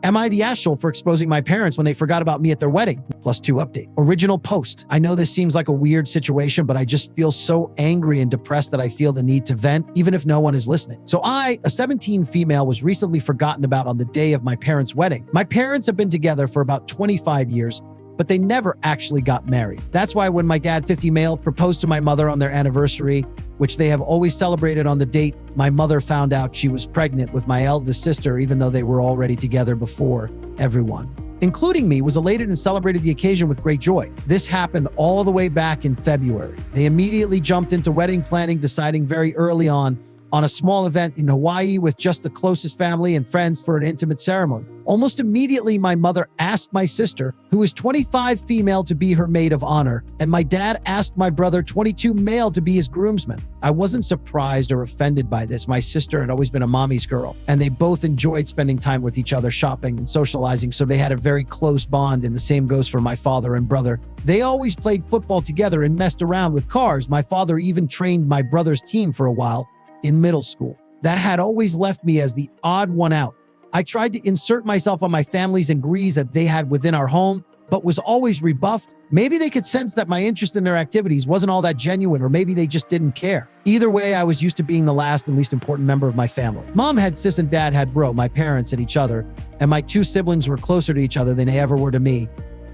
Am I the asshole for exposing my parents when they forgot about me at their wedding? +2 update. Original post. I know this seems like a weird situation, but I just feel so angry and depressed that I feel the need to vent, even if no one is listening. So I, a 17 female, was recently forgotten about on the day of my parents' wedding. My parents have been together for about 25 years, but they never actually got married. That's why when my dad, 50 male, proposed to my mother on their anniversary, which they have always celebrated on the date, my mother found out she was pregnant with my eldest sister, even though they were already together before everyone, including me, was elated and celebrated the occasion with great joy. This happened all the way back in February. They immediately jumped into wedding planning, deciding very early on a small event in Hawaii with just the closest family and friends for an intimate ceremony. Almost immediately, my mother asked my sister, who is 25 female, to be her maid of honor, and my dad asked my brother, 22 male, to be his groomsman. I wasn't surprised or offended by this. My sister had always been a mommy's girl, and they both enjoyed spending time with each other, shopping and socializing, so they had a very close bond, and the same goes for my father and brother. They always played football together and messed around with cars. My father even trained my brother's team for a while in middle school. That had always left me as the odd one out. I tried to insert myself on my family's agrees that they had within our home, but was always rebuffed. Maybe they could sense that my interest in their activities wasn't all that genuine, or maybe they just didn't care. Either way, I was used to being the last and least important member of my family. Mom had sis and dad had bro. My parents had each other, and my two siblings were closer to each other than they ever were to me,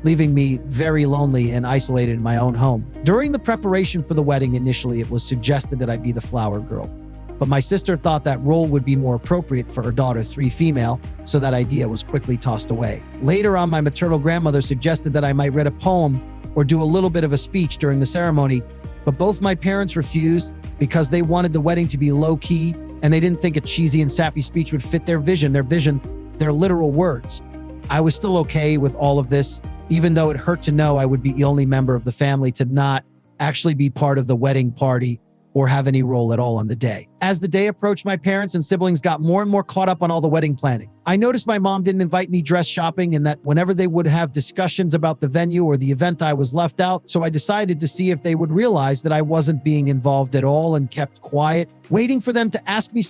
leaving me very lonely and isolated in my own home. During the preparation for the wedding, initially it was suggested that I be the flower girl, but my sister thought that role would be more appropriate for her daughter, 3 female, so that idea was quickly tossed away. Later on, my maternal grandmother suggested that I might read a poem or do a little bit of a speech during the ceremony, but both my parents refused because they wanted the wedding to be low-key, and they didn't think a cheesy and sappy speech would fit their vision, their literal words. I was still okay with all of this, even though it hurt to know I would be the only member of the family to not actually be part of the wedding party or have any role at all on the day. As the day approached, my parents and siblings got more and more caught up on all the wedding planning. I noticed my mom didn't invite me dress shopping, and that whenever they would have discussions about the venue or the event, I was left out. So I decided to see if they would realize that I wasn't being involved at all and kept quiet, waiting for them to ask me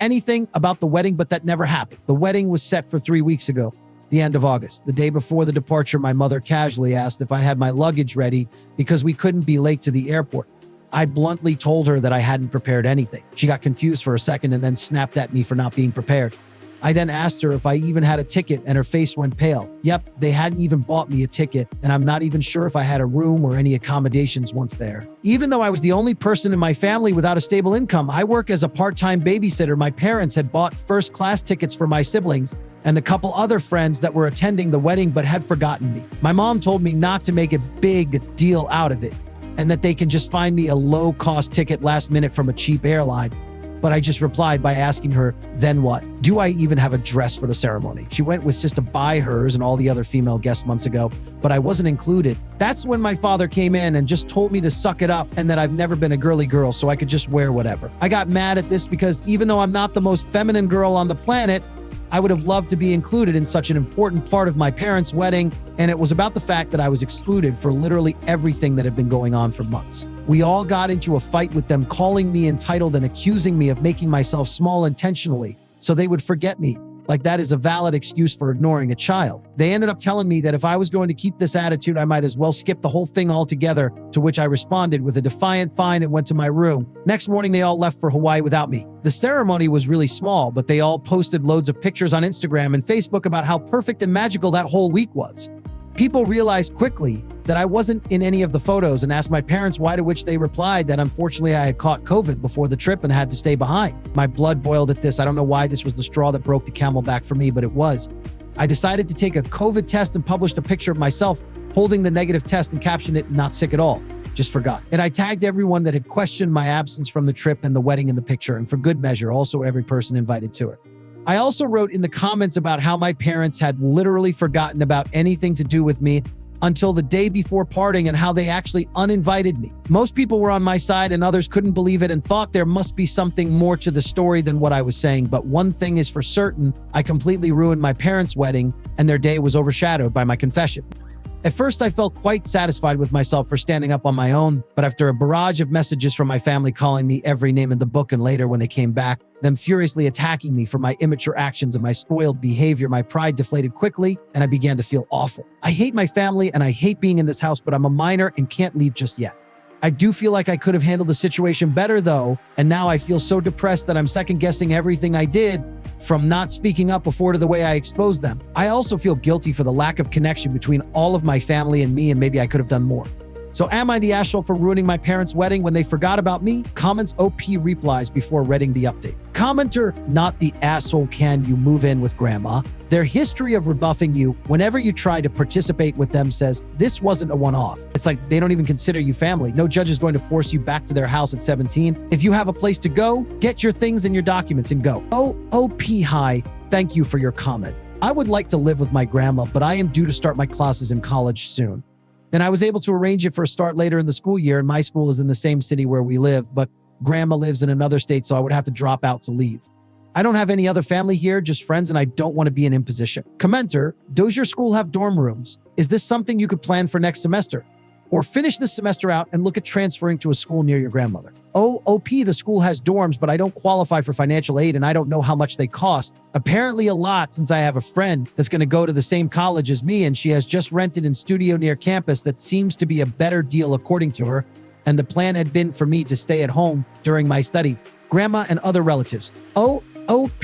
anything about the wedding, but that never happened. The wedding was set for 3 weeks ago, the end of August. The day before the departure, my mother casually asked if I had my luggage ready because we couldn't be late to the airport. I bluntly told her that I hadn't prepared anything. She got confused for a second and then snapped at me for not being prepared. I then asked her if I even had a ticket, and her face went pale. Yep, they hadn't even bought me a ticket, and I'm not even sure if I had a room or any accommodations once there. Even though I was the only person in my family without a stable income, I work as a part-time babysitter. My parents had bought first-class tickets for my siblings and the couple other friends that were attending the wedding but had forgotten me. My mom told me not to make a big deal out of it, and that they can just find me a low-cost ticket last minute from a cheap airline. But I just replied by asking her, then what? Do I even have a dress for the ceremony? She went with sis to buy hers and all the other female guests months ago, but I wasn't included. That's when my father came in and just told me to suck it up and that I've never been a girly girl, so I could just wear whatever. I got mad at this because even though I'm not the most feminine girl on the planet, I would have loved to be included in such an important part of my parents' wedding, and it was about the fact that I was excluded for literally everything that had been going on for months. We all got into a fight with them, calling me entitled and accusing me of making myself small intentionally so they would forget me. Like that is a valid excuse for ignoring a child. They ended up telling me that if I was going to keep this attitude, I might as well skip the whole thing altogether, to which I responded with a defiant fine and went to my room. Next morning, they all left for Hawaii without me. The ceremony was really small, but they all posted loads of pictures on Instagram and Facebook about how perfect and magical that whole week was. People realized quickly that I wasn't in any of the photos and asked my parents why, to which they replied that unfortunately I had caught COVID before the trip and had to stay behind. My blood boiled at this. I don't know why this was the straw that broke the camel back for me, but it was. I decided to take a COVID test and published a picture of myself holding the negative test and captioned it, "Not sick at all. Just forgot." And I tagged everyone that had questioned my absence from the trip and the wedding in the picture, and for good measure, also every person invited to it. I also wrote in the comments about how my parents had literally forgotten about anything to do with me until the day before parting, and how they actually uninvited me. Most people were on my side and others couldn't believe it and thought there must be something more to the story than what I was saying. But one thing is for certain, I completely ruined my parents' wedding, and their day was overshadowed by my confession. At first, I felt quite satisfied with myself for standing up on my own, but after a barrage of messages from my family calling me every name in the book, and later when they came back, them furiously attacking me for my immature actions and my spoiled behavior, my pride deflated quickly and I began to feel awful. I hate my family and I hate being in this house, but I'm a minor and can't leave just yet. I do feel like I could have handled the situation better though, and now I feel so depressed that I'm second-guessing everything I did, from not speaking up before to the way I exposed them. I also feel guilty for the lack of connection between all of my family and me, and maybe I could have done more. So am I the asshole for ruining my parents' wedding when they forgot about me? Comments OP replies before reading the update. Commenter, not the asshole, can you move in with grandma? Their history of rebuffing you whenever you try to participate with them says this wasn't a one-off. It's like they don't even consider you family. No judge is going to force you back to their house at 17. If you have a place to go, get your things and your documents and go. Oh, OP hi, thank you for your comment. I would like to live with my grandma, but I am due to start my classes in college soon. And I was able to arrange it for a start later in the school year, and my school is in the same city where we live, but grandma lives in another state, so I would have to drop out to leave. I don't have any other family here, just friends, and I don't want to be an imposition. Commenter, does your school have dorm rooms? Is this something you could plan for next semester? Or finish this semester out and look at transferring to a school near your grandmother. Oh, OP, the school has dorms, but I don't qualify for financial aid and I don't know how much they cost. Apparently a lot, since I have a friend that's going to go to the same college as me and she has just rented a studio near campus that seems to be a better deal according to her. And the plan had been for me to stay at home during my studies. Grandma and other relatives. Oh, OP,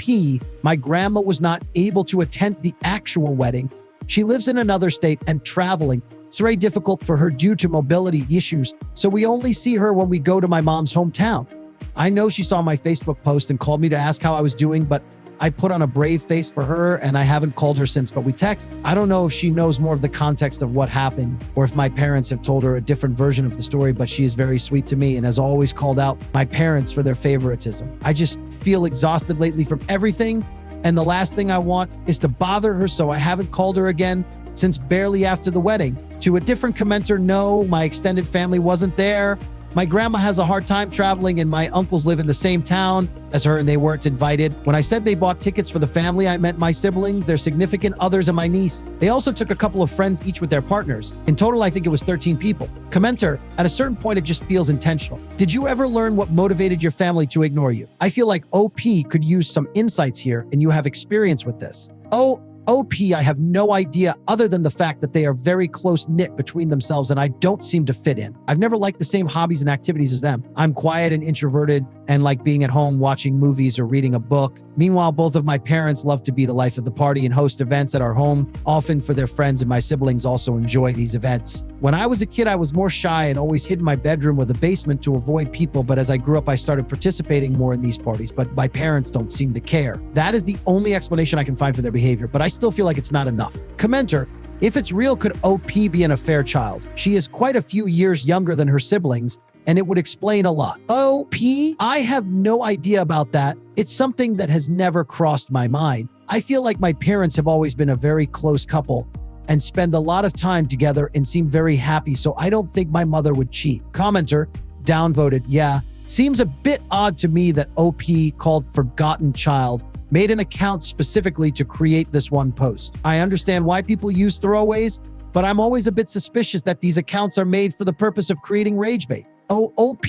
my grandma was not able to attend the actual wedding. She lives in another state and traveling. It's very difficult for her due to mobility issues, so we only see her when we go to my mom's hometown. I know she saw my Facebook post and called me to ask how I was doing, but I put on a brave face for her and I haven't called her since, but we text. I don't know if she knows more of the context of what happened or if my parents have told her a different version of the story, but she is very sweet to me and has always called out my parents for their favoritism. I just feel exhausted lately from everything, and the last thing I want is to bother her, so I haven't called her again since barely after the wedding. To a different commenter, no, my extended family wasn't there. My grandma has a hard time traveling and my uncles live in the same town as her and they weren't invited. When I said they bought tickets for the family, I meant my siblings, their significant others, and my niece. They also took a couple of friends each with their partners. In total, I think it was 13 people. Commenter, at a certain point, it just feels intentional. Did you ever learn what motivated your family to ignore you? I feel like OP could use some insights here and you have experience with this. Oh, OP, I have no idea other than the fact that they are very close-knit between themselves and I don't seem to fit in. I've never liked the same hobbies and activities as them. I'm quiet and introverted and like being at home watching movies or reading a book. Meanwhile, both of my parents love to be the life of the party and host events at our home, often for their friends, and my siblings also enjoy these events. When I was a kid, I was more shy and always hid in my bedroom with a basement to avoid people, but as I grew up, I started participating more in these parties, but my parents don't seem to care. That is the only explanation I can find for their behavior, but I still feel like it's not enough. Commenter, if it's real, could OP be an affair child? She is quite a few years younger than her siblings, and it would explain a lot. OP, I have no idea about that. It's something that has never crossed my mind. I feel like my parents have always been a very close couple and spend a lot of time together and seem very happy, so I don't think my mother would cheat. Commenter, downvoted, yeah. Seems a bit odd to me that OP, called Forgotten Child, made an account specifically to create this one post. I understand why people use throwaways, but I'm always a bit suspicious that these accounts are made for the purpose of creating rage bait. Oh, OP,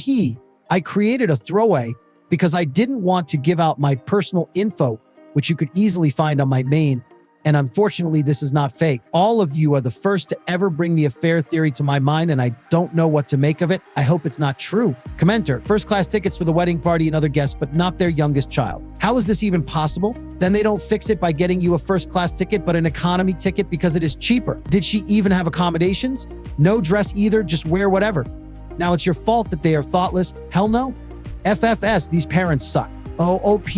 I created a throwaway because I didn't want to give out my personal info, which you could easily find on my main. And unfortunately, this is not fake. All of you are the first to ever bring the affair theory to my mind, and I don't know what to make of it. I hope it's not true. Commenter, first-class tickets for the wedding party and other guests, but not their youngest child. How is this even possible? Then they don't fix it by getting you a first-class ticket, but an economy ticket because it is cheaper. Did she even have accommodations? No dress either, just wear whatever. Now it's your fault that they are thoughtless. Hell no. FFS, these parents suck. OP,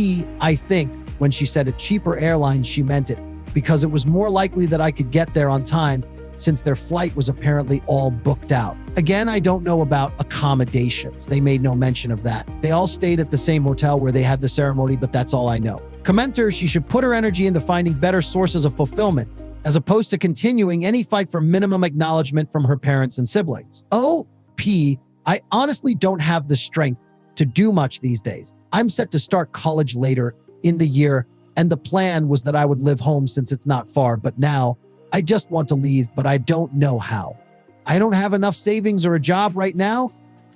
I think, when she said a cheaper airline, she meant it, because it was more likely that I could get there on time since their flight was apparently all booked out. Again, I don't know about accommodations. They made no mention of that. They all stayed at the same hotel where they had the ceremony, but that's all I know. Commenter, she should put her energy into finding better sources of fulfillment, as opposed to continuing any fight for minimum acknowledgement from her parents and siblings. OP, I honestly don't have the strength to do much these days. I'm set to start college later in the year, and the plan was that I would live home since it's not far, but now I just want to leave, but I don't know how. I don't have enough savings or a job right now,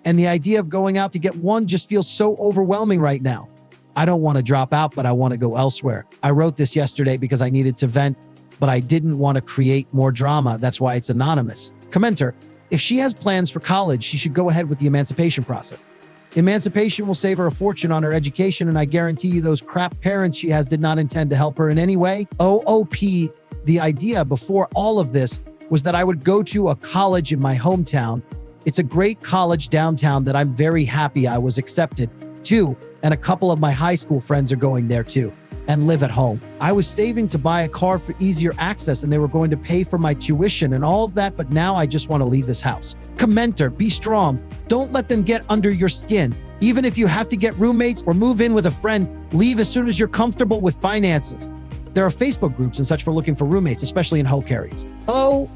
and the idea of going out to get one just feels so overwhelming right now. I don't want to drop out, but I want to go elsewhere. I wrote this yesterday because I needed to vent, but I didn't want to create more drama. That's why it's anonymous. Commenter, if she has plans for college, she should go ahead with the emancipation process. Emancipation will save her a fortune on her education, and I guarantee you those crap parents she has did not intend to help her in any way. OOP, the idea before all of this was that I would go to a college in my hometown. It's a great college downtown that I'm very happy I was accepted to, and a couple of my high school friends are going there too, and live at home. I was saving to buy a car for easier access, and they were going to pay for my tuition and all of that, but now I just want to leave this house. Commenter, be strong. Don't let them get under your skin. Even if you have to get roommates or move in with a friend, leave as soon as you're comfortable with finances. There are Facebook groups and such for looking for roommates, especially in Hulk areas. OP,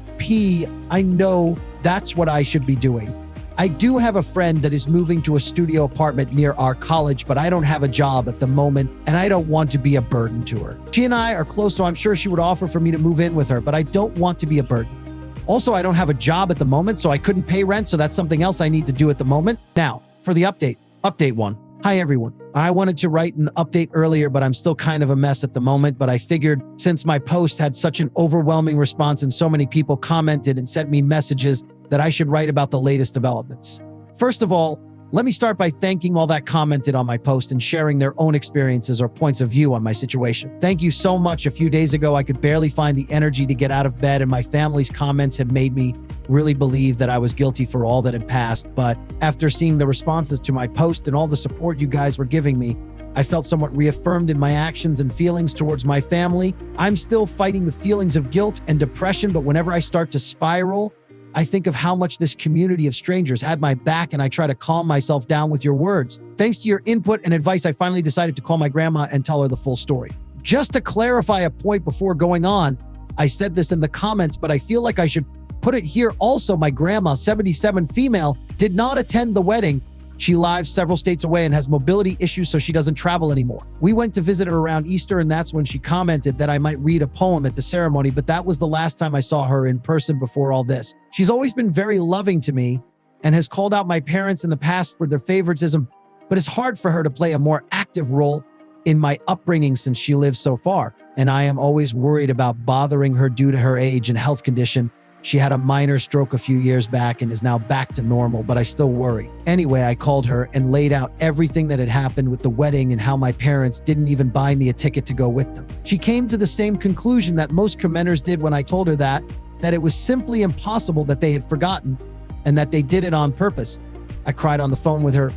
I know that's what I should be doing. I do have a friend that is moving to a studio apartment near our college, but I don't have a job at the moment, and I don't want to be a burden to her. She and I are close, so I'm sure she would offer for me to move in with her, but I don't want to be a burden. Also, I don't have a job at the moment, so I couldn't pay rent, so that's something else I need to do at the moment. Now, for the update. Update 1. Hi, everyone. I wanted to write an update earlier, but I'm still kind of a mess at the moment, but I figured since my post had such an overwhelming response and so many people commented and sent me messages that I should write about the latest developments. First of all, let me start by thanking all that commented on my post and sharing their own experiences or points of view on my situation. Thank you so much. A few days ago, I could barely find the energy to get out of bed, and my family's comments had made me really believe that I was guilty for all that had passed. But after seeing the responses to my post and all the support you guys were giving me, I felt somewhat reaffirmed in my actions and feelings towards my family. I'm still fighting the feelings of guilt and depression, but whenever I start to spiral, I think of how much this community of strangers had my back, and I try to calm myself down with your words. Thanks to your input and advice, I finally decided to call my grandma and tell her the full story. Just to clarify a point before going on, I said this in the comments, but I feel like I should put it here also. My grandma, 77 female, did not attend the wedding. She lives several states away and has mobility issues, so she doesn't travel anymore. We went to visit her around Easter, and that's when she commented that I might read a poem at the ceremony, but that was the last time I saw her in person before all this. She's always been very loving to me and has called out my parents in the past for their favoritism, but it's hard for her to play a more active role in my upbringing since she lives so far, and I am always worried about bothering her due to her age and health condition. She had a minor stroke a few years back and is now back to normal, but I still worry. Anyway, I called her and laid out everything that had happened with the wedding and how my parents didn't even buy me a ticket to go with them. She came to the same conclusion that most commenters did when I told her that it was simply impossible, that they had forgotten and that they did it on purpose. I cried on the phone with her,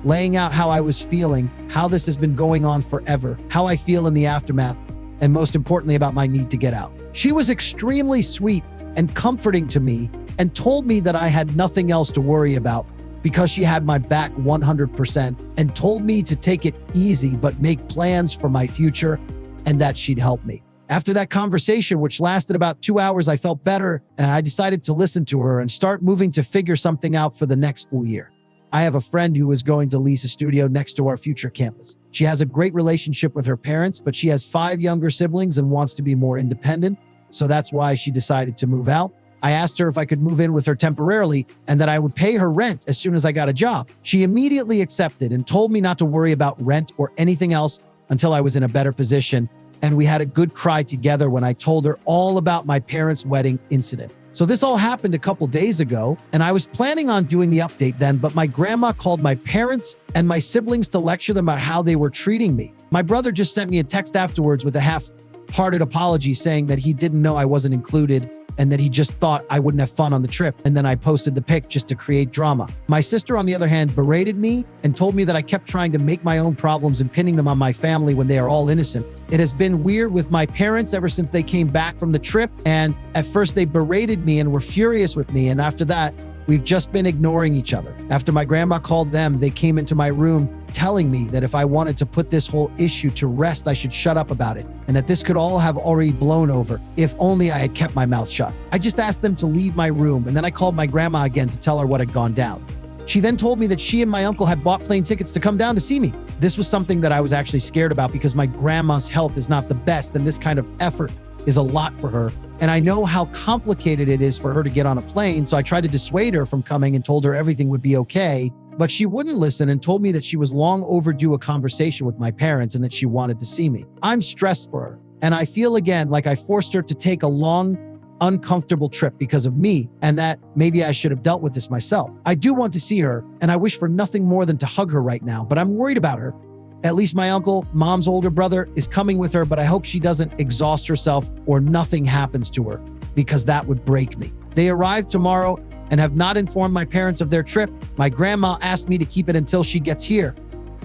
laying out how I was feeling, how this has been going on forever, how I feel in the aftermath, and most importantly about my need to get out. She was extremely sweet and comforting to me and told me that I had nothing else to worry about because she had my back 100%, and told me to take it easy but make plans for my future and that she'd help me. After that conversation, which lasted about 2 hours, I felt better, and I decided to listen to her and start moving to figure something out for the next school year. I have a friend who is going to lease a studio next to our future campus. She has a great relationship with her parents, but she has 5 younger siblings and wants to be more independent. So that's why she decided to move out. I asked her if I could move in with her temporarily and that I would pay her rent as soon as I got a job. She immediately accepted and told me not to worry about rent or anything else until I was in a better position. And we had a good cry together when I told her all about my parents' wedding incident. So this all happened a couple days ago, and I was planning on doing the update then, but my grandma called my parents and my siblings to lecture them about how they were treating me. My brother just sent me a text afterwards with a half-hearted apology saying that he didn't know I wasn't included and that he just thought I wouldn't have fun on the trip, and then I posted the pic just to create drama. My sister, on the other hand, berated me and told me that I kept trying to make my own problems and pinning them on my family when they are all innocent. It has been weird with my parents ever since they came back from the trip, and at first they berated me and were furious with me, and after that, we've just been ignoring each other. After my grandma called them, they came into my room telling me that if I wanted to put this whole issue to rest, I should shut up about it, and that this could all have already blown over if only I had kept my mouth shut. I just asked them to leave my room, and then I called my grandma again to tell her what had gone down. She then told me that she and my uncle had bought plane tickets to come down to see me. This was something that I was actually scared about because my grandma's health is not the best, and this kind of effort is a lot for her, and I know how complicated it is for her to get on a plane, so I tried to dissuade her from coming and told her everything would be okay, but she wouldn't listen and told me that she was long overdue a conversation with my parents and that she wanted to see me. I'm stressed for her, and I feel again like I forced her to take a long, uncomfortable trip because of me, and that maybe I should have dealt with this myself. I do want to see her, and I wish for nothing more than to hug her right now, but I'm worried about her. At least my uncle, mom's older brother, is coming with her, but I hope she doesn't exhaust herself or nothing happens to her, because that would break me. They arrive tomorrow and have not informed my parents of their trip. My grandma asked me to keep it until she gets here,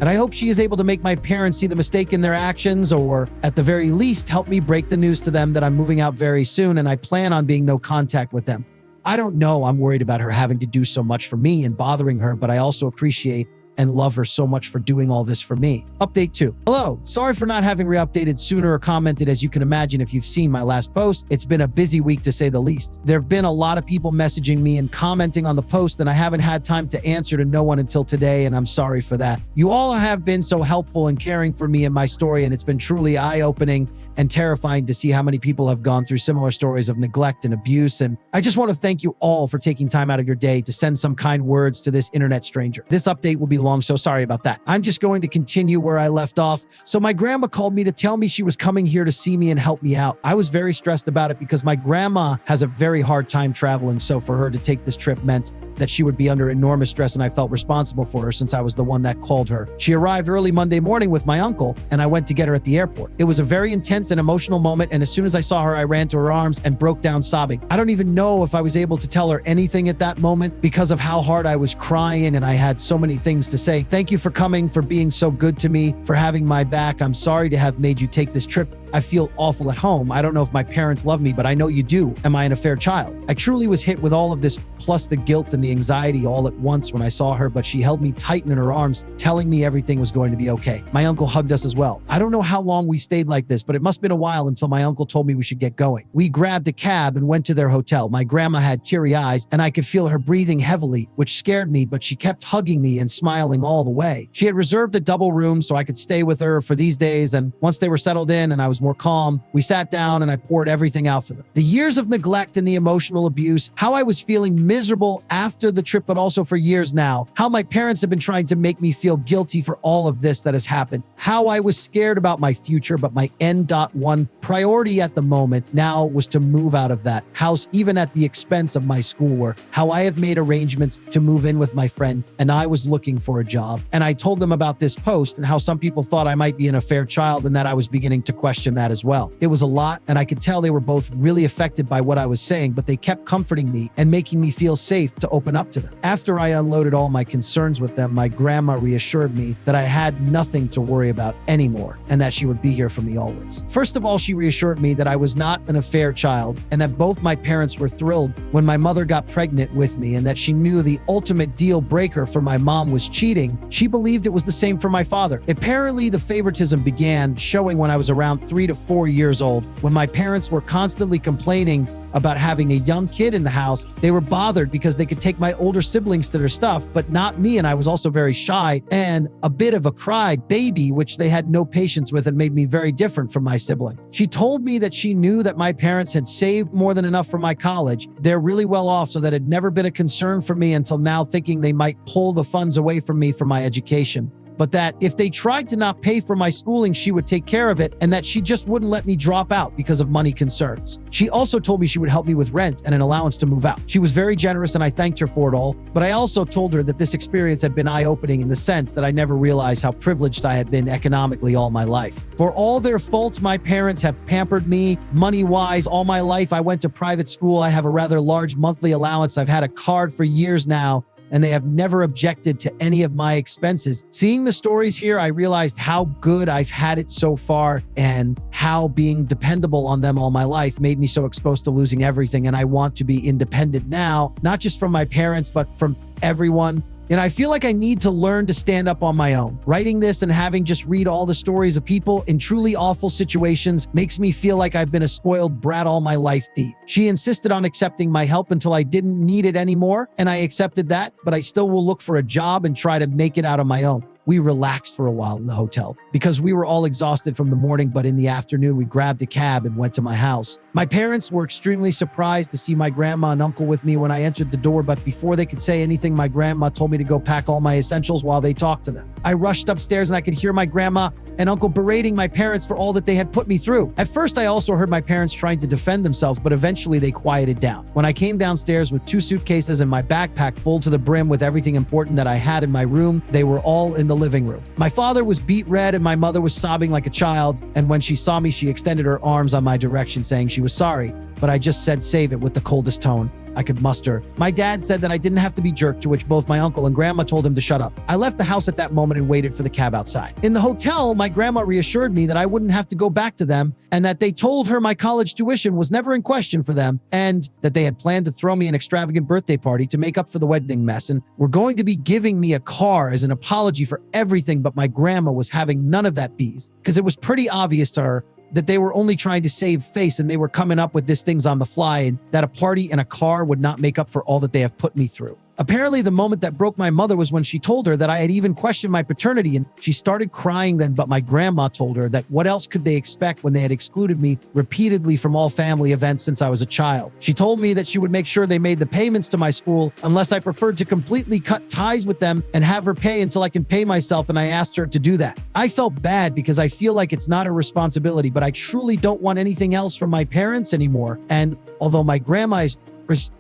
and I hope she is able to make my parents see the mistake in their actions, or at the very least help me break the news to them that I'm moving out very soon and I plan on being no contact with them. I don't know, I'm worried about her having to do so much for me and bothering her, but I also appreciate and love her so much for doing all this for me. Update 2. Hello, sorry for not having re-updated sooner or commented. As you can imagine if you've seen my last post, it's been a busy week to say the least. There have been a lot of people messaging me and commenting on the post, and I haven't had time to answer to no one until today, and I'm sorry for that. You all have been so helpful in caring for me and my story, and it's been truly eye-opening and terrifying to see how many people have gone through similar stories of neglect and abuse, and I just want to thank you all for taking time out of your day to send some kind words to this internet stranger. This update will be long, so sorry about that. I'm just going to continue where I left off. So my grandma called me to tell me she was coming here to see me and help me out. I was very stressed about it because my grandma has a very hard time traveling, so for her to take this trip meant that she would be under enormous stress, and I felt responsible for her since I was the one that called her. She arrived early Monday morning with my uncle, and I went to get her at the airport. It was a very intense and emotional moment, and as soon as I saw her, I ran to her arms and broke down sobbing. I don't even know if I was able to tell her anything at that moment because of how hard I was crying, and I had so many things to say. Thank you for coming, for being so good to me, for having my back. I'm sorry to have made you take this trip. I feel awful at home. I don't know if my parents love me, but I know you do. Am I an unfair child? I truly was hit with all of this, plus the guilt and the anxiety all at once when I saw her, but she held me tight in her arms, telling me everything was going to be okay. My uncle hugged us as well. I don't know how long we stayed like this, but it must have been a while until my uncle told me we should get going. We grabbed a cab and went to their hotel. My grandma had teary eyes, and I could feel her breathing heavily, which scared me, but she kept hugging me and smiling all the way. She had reserved a double room so I could stay with her for these days, and once they were settled in and I was more calm, we sat down and I poured everything out for them. The years of neglect and the emotional abuse, how I was feeling miserable after the trip, but also for years now, how my parents have been trying to make me feel guilty for all of this that has happened, how I was scared about my future, but my N.1 priority at the moment now was to move out of that house, even at the expense of my schoolwork, how I have made arrangements to move in with my friend, and I was looking for a job. And I told them about this post and how some people thought I might be an unfair child and that I was beginning to question that as well. It was a lot, and I could tell they were both really affected by what I was saying, but they kept comforting me and making me feel safe to open up to them. After I unloaded all my concerns with them, my grandma reassured me that I had nothing to worry about anymore and that she would be here for me always. First of all, she reassured me that I was not an unfair child and that both my parents were thrilled when my mother got pregnant with me, and that she knew the ultimate deal breaker for my mom was cheating. She believed it was the same for my father. Apparently, the favoritism began showing when I was around 3 to 4 years old, when my parents were constantly complaining about having a young kid in the house. They were bothered because they could take my older siblings to their stuff, but not me, and I was also very shy and a bit of a cry baby, which they had no patience with and made me very different from my sibling. She told me that she knew that my parents had saved more than enough for my college. They're really well off, so that had never been a concern for me until now, thinking they might pull the funds away from me for my education. But that if they tried to not pay for my schooling, she would take care of it, and that she just wouldn't let me drop out because of money concerns. She also told me she would help me with rent and an allowance to move out. She was very generous, and I thanked her for it all, but I also told her that this experience had been eye-opening in the sense that I never realized how privileged I had been economically all my life. For all their faults, my parents have pampered me money-wise all my life. I went to private school. I have a rather large monthly allowance. I've had a card for years now, and they have never objected to any of my expenses. Seeing the stories here, I realized how good I've had it so far and how being dependable on them all my life made me so exposed to losing everything. And I want to be independent now, not just from my parents, but from everyone. And I feel like I need to learn to stand up on my own. Writing this and having just read all the stories of people in truly awful situations makes me feel like I've been a spoiled brat all my life deep. She insisted on accepting my help until I didn't need it anymore, and I accepted that, but I still will look for a job and try to make it out on my own. We relaxed for a while in the hotel because we were all exhausted from the morning, but in the afternoon, we grabbed a cab and went to my house. My parents were extremely surprised to see my grandma and uncle with me when I entered the door, but before they could say anything, my grandma told me to go pack all my essentials while they talked to them. I rushed upstairs and I could hear my grandma and uncle berating my parents for all that they had put me through. At first, I also heard my parents trying to defend themselves, but eventually they quieted down. When I came downstairs with 2 suitcases and my backpack full to the brim with everything important that I had in my room, they were all in the living room. My father was beet red and my mother was sobbing like a child, and when she saw me, she extended her arms on my direction saying she was sorry, but I just said save it with the coldest tone I could muster. My dad said that I didn't have to be jerked, to which both my uncle and grandma told him to shut up. I left the house at that moment and waited for the cab outside. In the hotel, my grandma reassured me that I wouldn't have to go back to them and that they told her my college tuition was never in question for them and that they had planned to throw me an extravagant birthday party to make up for the wedding mess and were going to be giving me a car as an apology for everything, but my grandma was having none of that bees because it was pretty obvious to her that they were only trying to save face and they were coming up with these things on the fly and that a party and a car would not make up for all that they have put me through. Apparently, the moment that broke my mother was when she told her that I had even questioned my paternity, and she started crying then, but my grandma told her that what else could they expect when they had excluded me repeatedly from all family events since I was a child. She told me that she would make sure they made the payments to my school unless I preferred to completely cut ties with them and have her pay until I can pay myself, and I asked her to do that. I felt bad because I feel like it's not her responsibility, but I truly don't want anything else from my parents anymore. And although my grandma is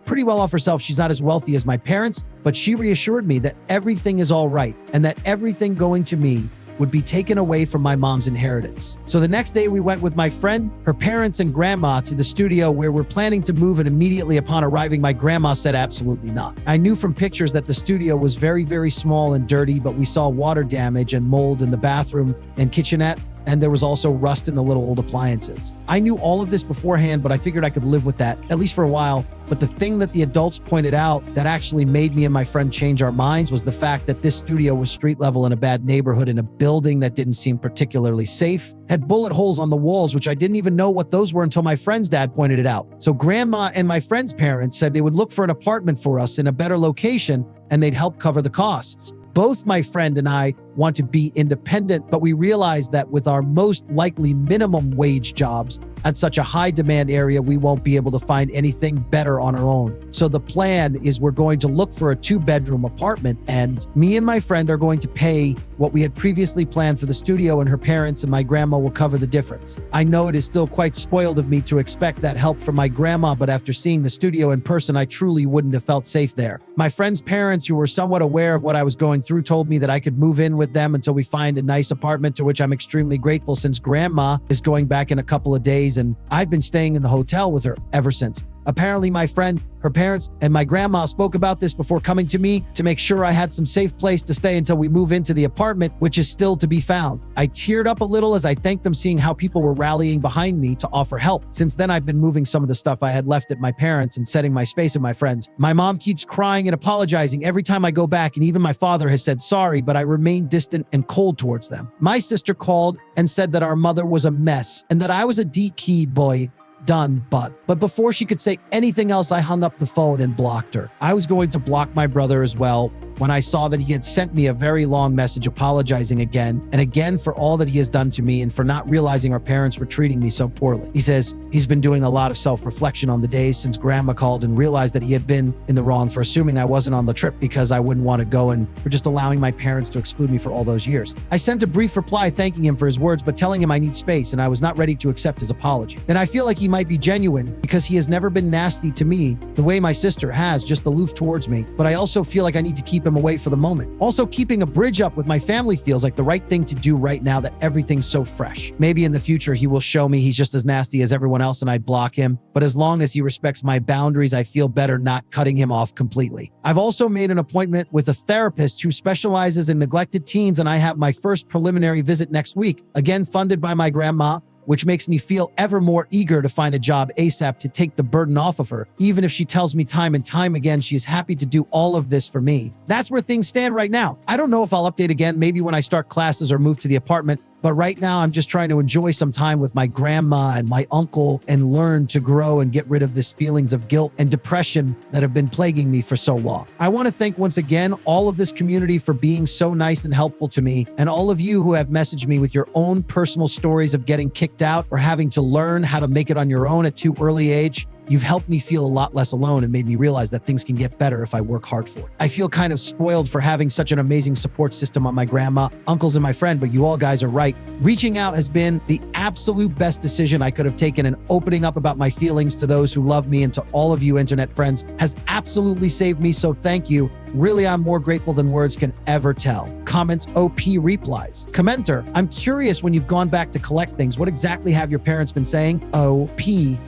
pretty well off herself, she's not as wealthy as my parents, but she reassured me that everything is all right and that everything going to me would be taken away from my mom's inheritance. So the next day we went with my friend, her parents, and grandma to the studio where we're planning to move, and immediately upon arriving, my grandma said absolutely not. I knew from pictures that the studio was very, very small and dirty, but we saw water damage and mold in the bathroom and kitchenette, and there was also rust in the little old appliances. I knew all of this beforehand, but I figured I could live with that, at least for a while. But the thing that the adults pointed out that actually made me and my friend change our minds was the fact that this studio was street level in a bad neighborhood in a building that didn't seem particularly safe, had bullet holes on the walls, which I didn't even know what those were until my friend's dad pointed it out. So grandma and my friend's parents said they would look for an apartment for us in a better location and they'd help cover the costs. Both my friend and I want to be independent, but we realize that with our most likely minimum wage jobs at such a high demand area, we won't be able to find anything better on our own. So the plan is we're going to look for a 2-bedroom apartment, and me and my friend are going to pay what we had previously planned for the studio, and her parents and my grandma will cover the difference. I know it is still quite spoiled of me to expect that help from my grandma, but after seeing the studio in person, I truly wouldn't have felt safe there. My friend's parents, who were somewhat aware of what I was going through, told me that I could move in with them until we find a nice apartment, to which I'm extremely grateful since grandma is going back in a couple of days and I've been staying in the hotel with her ever since. Apparently, my friend, her parents, and my grandma spoke about this before coming to me to make sure I had some safe place to stay until we move into the apartment, which is still to be found. I teared up a little as I thanked them, seeing how people were rallying behind me to offer help. Since then, I've been moving some of the stuff I had left at my parents and setting my space at my friends. My mom keeps crying and apologizing every time I go back, and even my father has said sorry, but I remain distant and cold towards them. My sister called and said that our mother was a mess and that I was a D-key boy. Done, but before she could say anything else, I hung up the phone and blocked her. I was going to block my brother as well when I saw that he had sent me a very long message apologizing again and again for all that he has done to me and for not realizing our parents were treating me so poorly. He says he's been doing a lot of self-reflection on the days since grandma called and realized that he had been in the wrong for assuming I wasn't on the trip because I wouldn't want to go and for just allowing my parents to exclude me for all those years. I sent a brief reply thanking him for his words, but telling him I need space and I was not ready to accept his apology. And I feel like he might be genuine because he has never been nasty to me the way my sister has, just aloof towards me. But I also feel like I need to keep him away for the moment. Also, keeping a bridge up with my family feels like the right thing to do right now that everything's so fresh. Maybe in the future he will show me he's just as nasty as everyone else and I'd block him. But as long as he respects my boundaries, I feel better not cutting him off completely. I've also made an appointment with a therapist who specializes in neglected teens, and I have my first preliminary visit next week, again funded by my grandma, which makes me feel ever more eager to find a job ASAP to take the burden off of her, even if she tells me time and time again she is happy to do all of this for me. That's where things stand right now. I don't know if I'll update again, maybe when I start classes or move to the apartment, But right now, I'm just trying to enjoy some time with my grandma and my uncle and learn to grow and get rid of these feelings of guilt and depression that have been plaguing me for so long. I want to thank once again all of this community for being so nice and helpful to me, and all of you who have messaged me with your own personal stories of getting kicked out or having to learn how to make it on your own at too early age. You've helped me feel a lot less alone and made me realize that things can get better if I work hard for it. I feel kind of spoiled for having such an amazing support system on my grandma, uncles, and my friend, but you all guys are right. Reaching out has been the absolute best decision I could have taken, and opening up about my feelings to those who love me and to all of you internet friends has absolutely saved me, so thank you. Really, I'm more grateful than words can ever tell. Comments OP Replies. Commenter, I'm curious, when you've gone back to collect things, what exactly have your parents been saying? OP,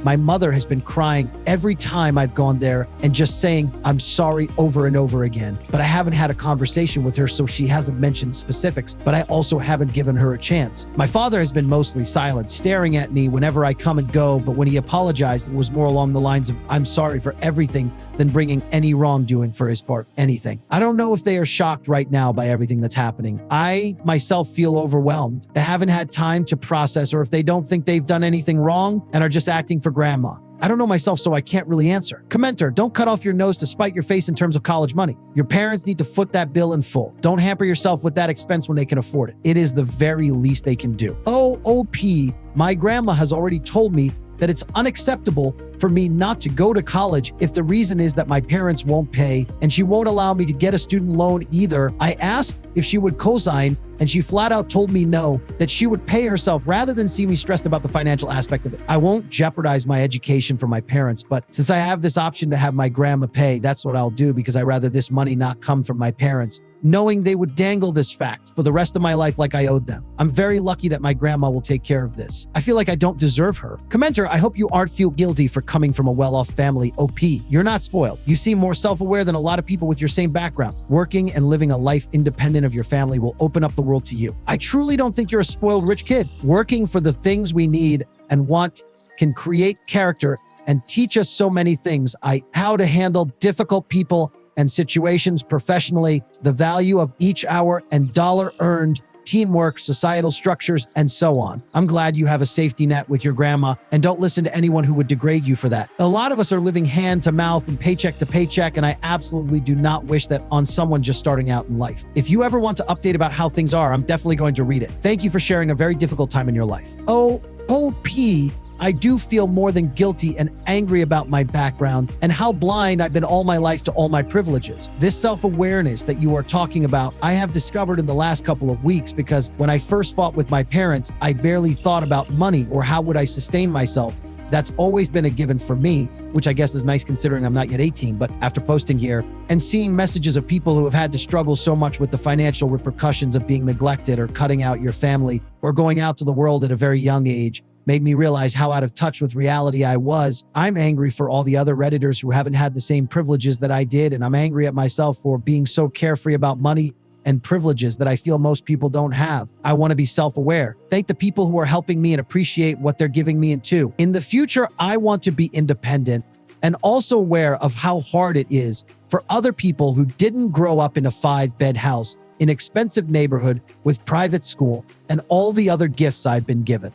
my mother has been crying every time I've gone there and just saying, I'm sorry over and over again. But I haven't had a conversation with her, so she hasn't mentioned specifics, but I also haven't given her a chance. My father has been mostly silent, staring at me whenever I come and go, but when he apologized, it was more along the lines of, I'm sorry for everything than bringing any wrongdoing for his part, anything. I don't know if they are shocked right now by everything that's happening. I myself feel overwhelmed. They haven't had time to process, or if they don't think they've done anything wrong and are just acting for grandma. I don't know myself, so I can't really answer. Commenter, don't cut off your nose to spite your face in terms of college money. Your parents need to foot that bill in full. Don't hamper yourself with that expense when they can afford it. It is the very least they can do. OP, my grandma has already told me that it's unacceptable for me not to go to college if the reason is that my parents won't pay, and she won't allow me to get a student loan either. I asked if she would co-sign, and she flat out told me no, that she would pay herself rather than see me stressed about the financial aspect of it. I won't jeopardize my education for my parents, but since I have this option to have my grandma pay, that's what I'll do, because I'd rather this money not come from my parents, knowing they would dangle this fact for the rest of my life like I owed them. I'm very lucky that my grandma will take care of this. I feel like I don't deserve her. Commenter, I hope you aren't feel guilty for coming from a well-off family. OP, you're not spoiled. You seem more self-aware than a lot of people with your same background. Working and living a life independent of your family will open up the world to you. I truly don't think you're a spoiled rich kid. Working for the things we need and want can create character and teach us so many things. How to handle difficult people and situations professionally, the value of each hour and dollar earned, teamwork, societal structures, and so on. I'm glad you have a safety net with your grandma, and don't listen to anyone who would degrade you for that. A lot of us are living hand to mouth and paycheck to paycheck, and I absolutely do not wish that on someone just starting out in life. If you ever want to update about how things are, I'm definitely going to read it. Thank you for sharing a very difficult time in your life. OP, I do feel more than guilty and angry about my background and how blind I've been all my life to all my privileges. This self-awareness that you are talking about, I have discovered in the last couple of weeks, because when I first fought with my parents, I barely thought about money or how would I sustain myself. That's always been a given for me, which I guess is nice considering I'm not yet 18, but after posting here and seeing messages of people who have had to struggle so much with the financial repercussions of being neglected or cutting out your family or going out to the world at a very young age, made me realize how out of touch with reality I was. I'm angry for all the other Redditors who haven't had the same privileges that I did, and I'm angry at myself for being so carefree about money and privileges that I feel most people don't have. I want to be self-aware. Thank the people who are helping me and appreciate what they're giving me too. In the future, I want to be independent and also aware of how hard it is for other people who didn't grow up in a 5-bed house in expensive neighborhood with private school and all the other gifts I've been given.